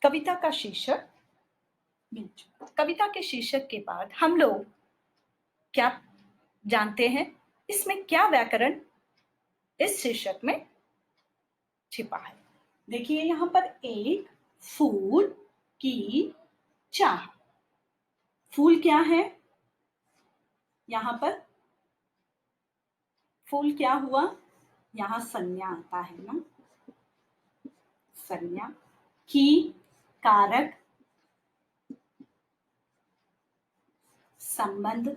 कविता का शीर्षक मिल चुका। कविता के शीर्षक के बाद हम लोग क्या जानते हैं, इसमें क्या व्याकरण इस शीर्षक में छिपा है। देखिए यहाँ पर एक फूल की चाह। फूल क्या है? यहाँ पर फूल क्या हुआ? यहाँ संज्ञा आता है ना, संज्ञा की, कारक, संबंध,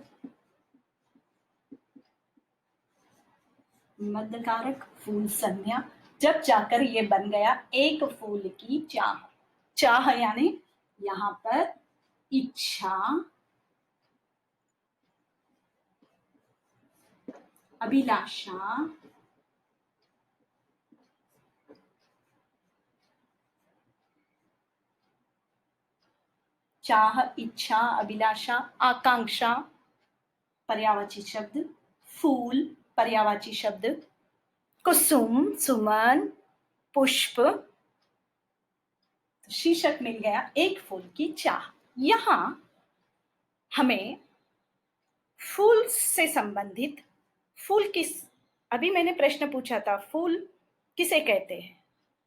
मध्यकारक, फूल संज्ञा, जब जाकर ये बन गया एक फूल की चाह। चाह यानी यहाँ पर इच्छा, अभिलाषा, चाह, इच्छा, अभिलाषा, आकांक्षा पर्यायवाची शब्द, फूल पर्यायवाची शब्द, कुसुम, सुमन, पुष्प, शीर्षक मिल गया एक फूल की चाह। यहां हमें फूल से संबंधित फूल किस, अभी मैंने प्रश्न पूछा था, फूल किसे कहते हैं?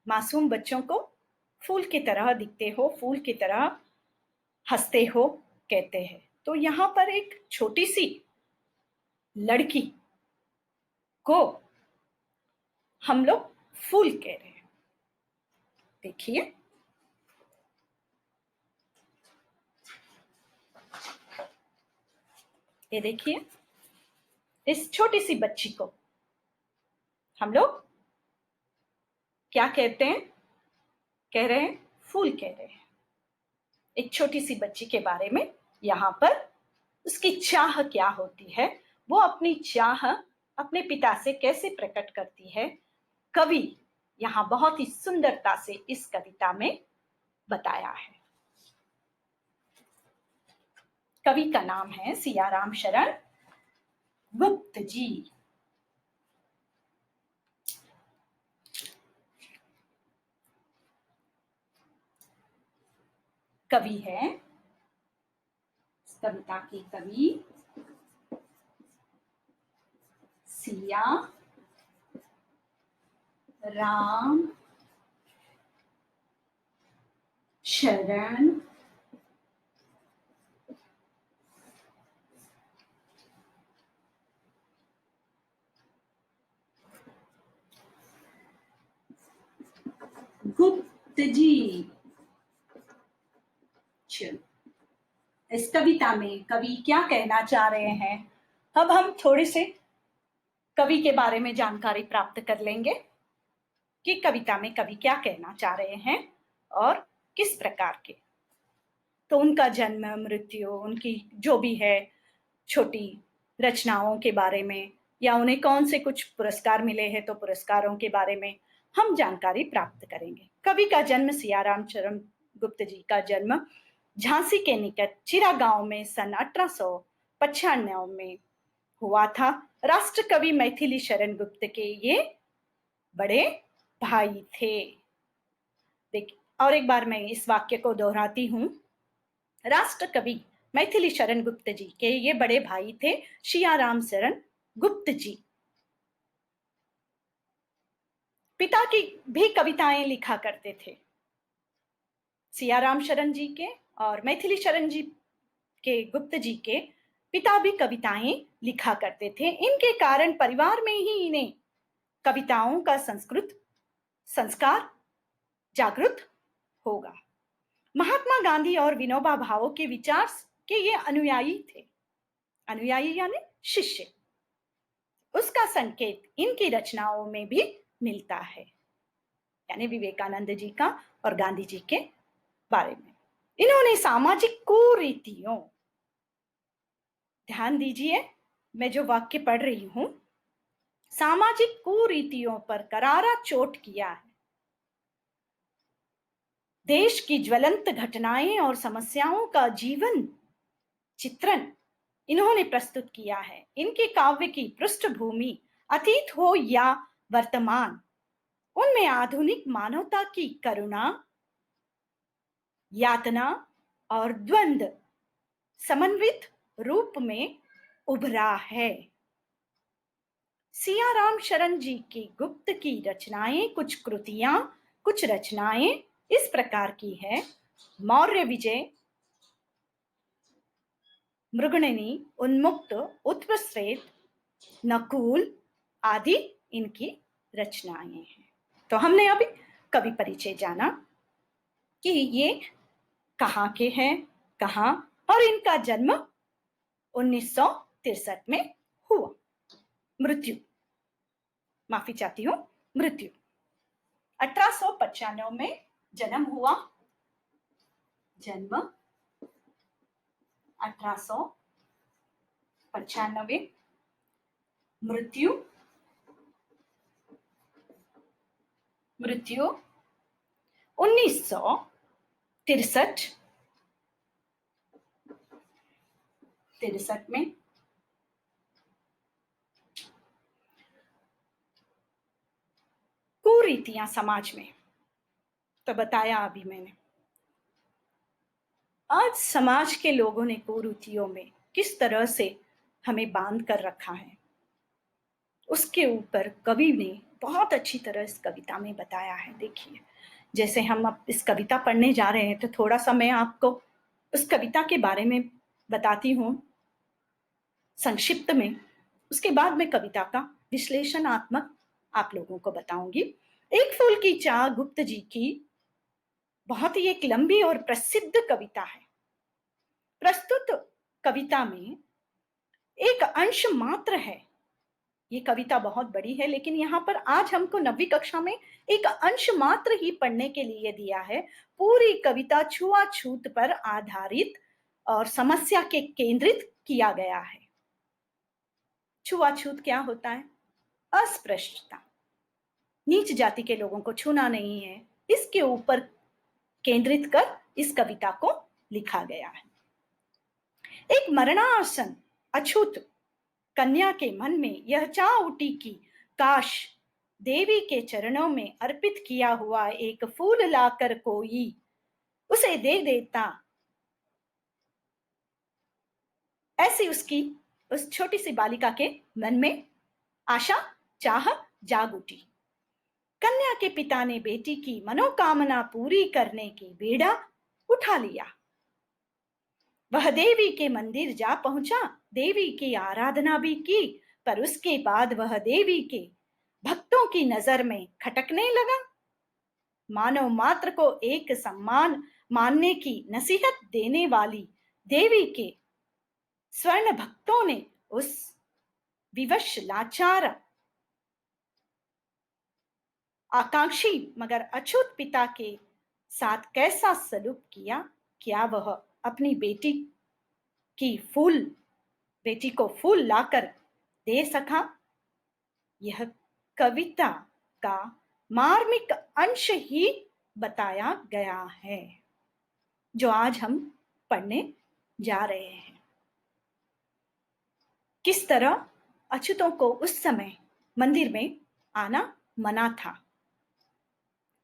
मासूम बच्चों को फूल की तरह दिखते हो, फूल की तरह हंसते हो कहते हैं। तो यहां पर एक छोटी सी लड़की को हम लोग फूल कह रहे हैं। देखिए ये देखिए, इस छोटी सी बच्ची को हम लोग क्या कहते हैं? कह रहे हैं फूल कह रहे हैं। एक छोटी सी बच्ची के बारे में यहाँ पर उसकी चाह क्या होती है, वो अपनी चाह अपने पिता से कैसे प्रकट करती है, कवि यहाँ बहुत ही सुंदरता से इस कविता में बताया है। कवि का नाम है सियाराम शरण गुप्त जी। कवि है, कविता के कवि सिया राम शरण गुप्त जी। चलो, इस कविता में कवि क्या कहना चाह रहे हैं, अब हम थोड़े से कवि के बारे में जानकारी प्राप्त कर लेंगे कि कविता में कवि क्या कहना चाह रहे हैं और किस प्रकार के। तो उनका जन्म, मृत्यु, उनकी जो भी है छोटी रचनाओं के बारे में, या उन्हें कौन से कुछ पुरस्कार मिले हैं तो पुरस्कारों के बारे में हम जानकारी प्राप्त करेंगे। कवि का जन्म, सियाराम शरण गुप्त जी का जन्म झांसी के निकट चिरा गांव में सन 1895 में हुआ था। राष्ट्र कवि मैथिली शरण गुप्त के ये बड़े भाई थे। देखिए, और एक बार मैं इस वाक्य को दोहराती हूं। राष्ट्र कवि मैथिली शरण गुप्त जी के ये बड़े भाई थे सियाराम शरण गुप्त जी। पिता की भी कविताएं लिखा करते थे। सियाराम शरण जी के और मैथिली शरण जी के, गुप्त जी के पिता भी कविताएं लिखा करते थे। इनके कारण परिवार में ही इन्हें कविताओं का संस्कृत संस्कार जागृत होगा। महात्मा गांधी और विनोबा भावे के विचार के ये अनुयायी थे। अनुयायी यानी शिष्य। उसका संकेत इनकी रचनाओं में भी मिलता है, यानी विवेकानंद जी का और गांधी जी के बारे में। इन्होंने सामाजिक कुरीतियों, ध्यान दीजिए मैं जो वाक्य पढ़ रही हूं, सामाजिक कुरीतियों पर करारा चोट किया है। देश की ज्वलंत घटनाएं और समस्याओं का जीवन चित्रण इन्होंने प्रस्तुत किया है। इनके काव्य की पृष्ठभूमि अतीत हो या वर्तमान, उनमें आधुनिक मानवता की करुणा, यातना और द्वंद्व समन्वित रूप में उभरा है। सियाराम शरण जी की गुप्त की रचनाएं, कुछ कृतियां, कुछ रचनाएं इस प्रकार की है। मौर्य विजय, मृगनयनी, उन्मुक्त, उत्पश्रेत, नकुल आदि इनकी रचनाएं हैं। तो हमने अभी कवि परिचय जाना कि ये कहाँ के हैं, कहाँ, और इनका जन्म 1963 में हुआ। मृत्यु, माफी चाहती हूँ, मृत्यु 1895 में जन्म हुआ। जन्म 1895, मृत्यु 1963 में। कुरीतियां समाज में, तो बताया अभी मैंने। आज समाज के लोगों ने कुरीतियों में किस तरह से हमें बांध कर रखा है, उसके ऊपर कवि ने बहुत अच्छी तरह इस कविता में बताया है। देखिए, जैसे हम अब इस कविता पढ़ने जा रहे हैं तो थोड़ा सा मैं आपको उस कविता के बारे में बताती हूँ संक्षिप्त में। उसके बाद मैं कविता का विश्लेषणात्मक आप लोगों को बताऊंगी। एक फूल की चाह गुप्त जी की बहुत ही एक लंबी और प्रसिद्ध कविता है। प्रस्तुत कविता में एक अंश मात्र है। ये कविता बहुत बड़ी है, लेकिन यहाँ पर आज हमको 9वीं कक्षा में एक अंश मात्र ही पढ़ने के लिए दिया है। पूरी कविता छुआछूत पर आधारित और समस्या के केंद्रित किया गया है। छुआछूत क्या होता है? अस्पृश्यता, नीच जाति के लोगों को छूना नहीं है, इसके ऊपर केंद्रित कर इस कविता को लिखा गया है। एक मरणासन अछूत कन्या के मन में यह चाह उठी कि काश देवी के चरणों में अर्पित किया हुआ एक फूल लाकर कोई उसे दे देता। ऐसी उसकी उस छोटी सी बालिका के मन में आशा, चाह जाग उठी। कन्या के पिता ने बेटी की मनोकामना पूरी करने की बेड़ा उठा लिया। वह देवी के मंदिर जा पहुंचा, देवी की आराधना भी की, पर उसके बाद वह देवी के भक्तों की नजर में खटकने लगा। मानव मात्र को एक सम्मान मानने की नसीहत देने वाली देवी के स्वर्ण भक्तों ने उस विवश, लाचार, आकांक्षी मगर अछूत पिता के साथ कैसा सलूक किया? क्या वह अपनी बेटी को फूल लाकर दे सका? यह कविता का मार्मिक अंश ही बताया गया है जो आज हम पढ़ने जा रहे हैं। किस तरह अछूतों को उस समय मंदिर में आना मना था,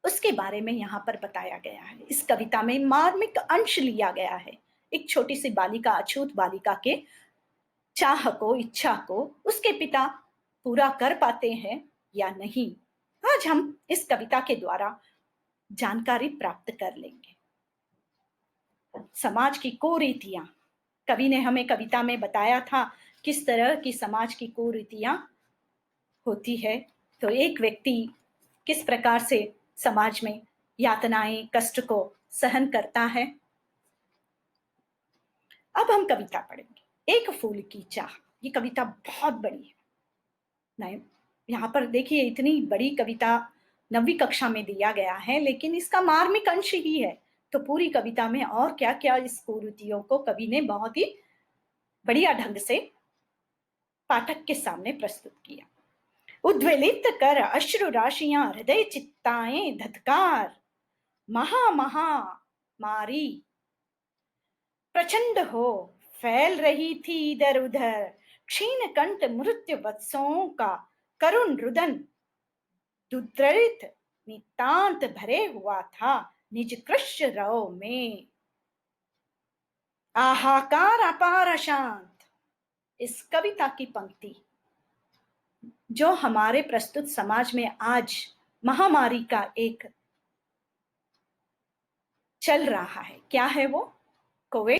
उसके बारे में यहाँ पर बताया गया है। इस कविता में मार्मिक अंश लिया गया है। एक छोटी सी बालिका, अछूत बालिका के चाह को, इच्छा को उसके पिता पूरा कर पाते हैं या नहीं, आज हम इस कविता के द्वारा जानकारी प्राप्त कर लेंगे। समाज की कुरीतियां, कवि ने हमें कविता में बताया था किस तरह की समाज की कुरीतियां होती है। तो एक व्यक्ति किस प्रकार से समाज में यातनाएं, कष्ट को सहन करता है। अब हम कविता पढ़ेंगे, एक फूल की चाह। ये कविता बहुत बड़ी है। नहीं, यहाँ पर देखिए, इतनी बड़ी कविता 9वीं कक्षा में दिया गया है, लेकिन इसका मार्मिक अंश ही है। तो पूरी कविता में और क्या क्या इस कुरीतियों को कवि ने बहुत ही बढ़िया ढंग से पाठक के सामने प्रस्तुत किया। उद्वेलित कर अश्रु राशियां, हृदय चित्ताएं धधकार, महा महा मारी प्रचंड हो फैल रही थी इधर उधर। क्षीण कंठ मृत्यु वत्सों का करुण रुदन दुद्रित नितांत भरे हुआ था। निज कृष्य रव में। आहाकार अपार अशांत, इस कविता की पंक्ति जो हमारे प्रस्तुत समाज में आज महामारी का एक चल रहा है, क्या है वो? कोविड